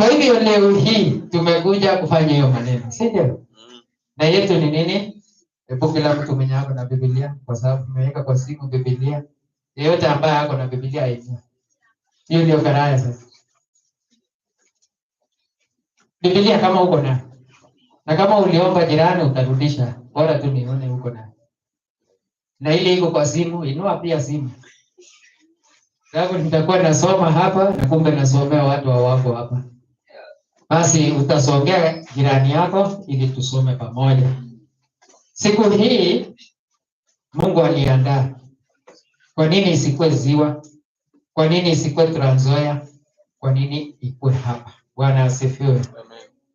Kwa hivyo leo hii tumekuja kufanya hiyo maneno, si ndio? Na yetu ni nini? Hebu kila mtu mwenye ako na Biblia, kwa sababu tumeweka kwa simu Biblia. Yeyote ambaye ako na Biblia hiyo. Hiyo ndio karaya sasa. Biblia kama uko na kama uliomba jirani utarudisha, bora tu nione uko na ile iko kwa simu, inua pia simu. Sababu nitakuwa nasoma hapa na kumbe nasomea watu wako hapa. Basi utasongea jirani yako ili tusome pamoja. Siku hii Mungu aliandaa. Kwa nini isikuwe Ziwa? Kwa nini isikuwe Trans Nzoia? Kwa nini ikuwe hapa? Bwana asifiwe.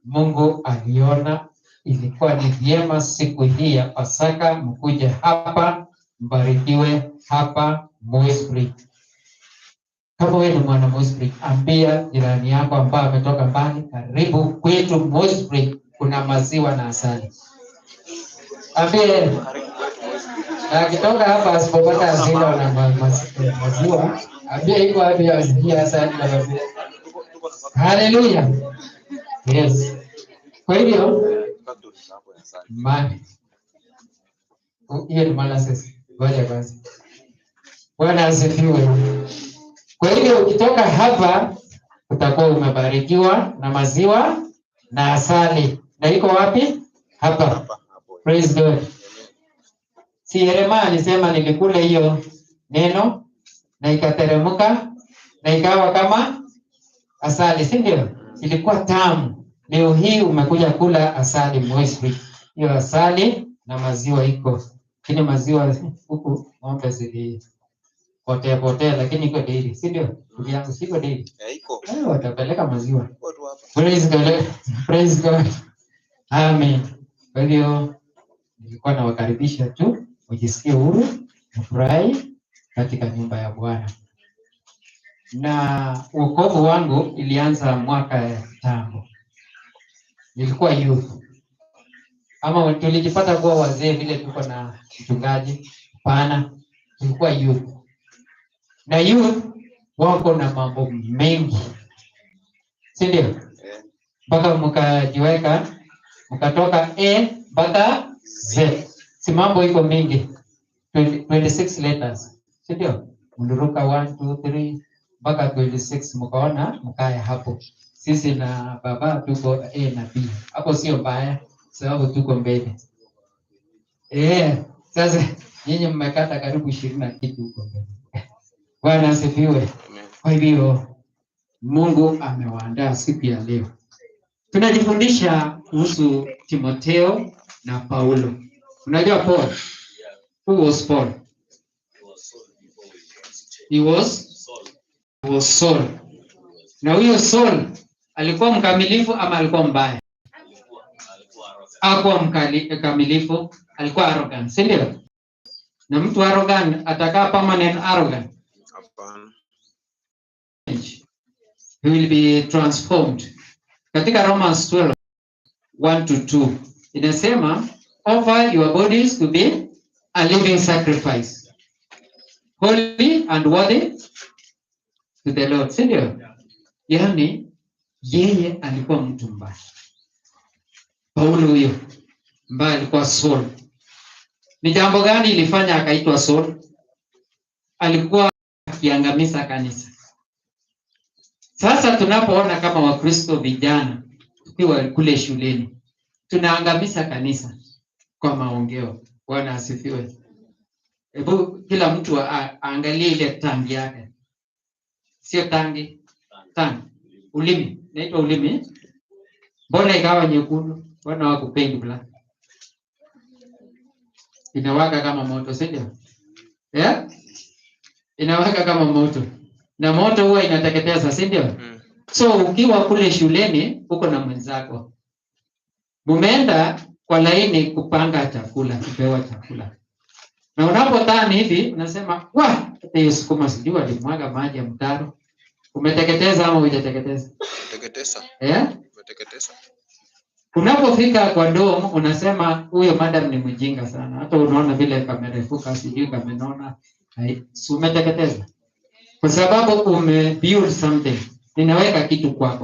Mungu aliona ilikuwa ni vyema siku hii ya Pasaka mkuje hapa, mbarikiwe hapa Moisbridge. Kama wewe ni mwana Moisbridge, ambia jirani yako ambaye ametoka mbali, karibu kwetu Moisbridge kuna maziwa na asali. Ambie akitoka hapa asipopata asili na maziwa, ambie iko wapi asali na maziwa. Haleluya. Yes. Kwa hivyo hiyo ni molasses. Ngoja basi. Bwana asifiwe. Kwa hivyo ukitoka hapa utakuwa umebarikiwa na maziwa na asali. Na iko wapi? Hapa. Praise God. Si Yeremia alisema nilikula hiyo neno na ikateremka na ikawa kama asali, si ndio? Ilikuwa tamu. Leo hii umekuja kula asali Moisbridge. Hiyo asali na maziwa iko. Lakini maziwa huku ng'ombe potea lakini iko dairy, si ndio? Yangu siko dairy. Iko. Watapeleka maziwa. Praise God. Praise God. Amen. Kwa hivyo nilikuwa nawakaribisha tu mjisikie huru, mfurahi katika nyumba ya Bwana. Na wokovu wangu ilianza mwaka tangu. Nilikuwa youth. Ama tulijipata kuwa wazee vile tuko na mchungaji? Hapana, tulikuwa youth. Na youth wako na mambo mengi, si ndio? Mpaka mkajiweka mkatoka A mpaka Z. Si mambo iko mingi. 26 letters, si ndio? Mliruka 1 2 3 mpaka 26 mkaona mkaya hapo. Sisi na baba tuko A na B. Hapo sio mbaya sababu tuko mbele. Sasa nyinyi mmekata karibu 20 na kitu huko mbele. Bwana asifiwe. Kwa hivyo Mungu amewaandaa siku ya leo. Tunajifundisha kuhusu Timotheo na Paulo. Unajua Paul? Who was Paul? He was Saul. Na huyo Saul alikuwa mkamilifu ama alikuwa mbaya? Hakuwa mkamilifu, alikuwa arrogant, si ndio? Na mtu arrogant atakaa permanent arrogant. Hapana. He will be transformed. Katika Romans 12:1-2 inasema offer your bodies to be a living sacrifice, holy and worthy to the Lord. Si ndio? Yaani yeye alikuwa mtu mbaya. Paulo huyo mbaya alikuwa Saul. Ni jambo gani ilifanya akaitwa Saul? Alikuwa akiangamiza kanisa. Sasa tunapoona kama Wakristo vijana tukiwa kule shuleni tunaangamiza kanisa kwa maongeo. Bwana asifiwe. Hebu kila mtu aangalie ile tangi yake. Sio tangi. Ulimi. Naitwa ulimi. Mbona ikawa nyekundu? Mbona hawakupendi black? Inawaka kama moto, si ndio? Inawaka kama moto. Na moto huwa inateketeza, si ndio? So ukiwa kule shuleni uko na mwenzako. Mumeenda kwa laini kupanga chakula, kupewa chakula. Na unapotani hivi unasema, hiyo sukuma sijui alimwaga maji ya mtaro. Umeteketeza ama hujateketeza? Teketeza. Umeteketeza. Unapofika kwa dom unasema huyo madam ni mjinga sana. Hata unaona vile kamerefuka sijui kamenona. Umeteketeza. Kwa sababu umebuild something. Ninaweka kitu kwako.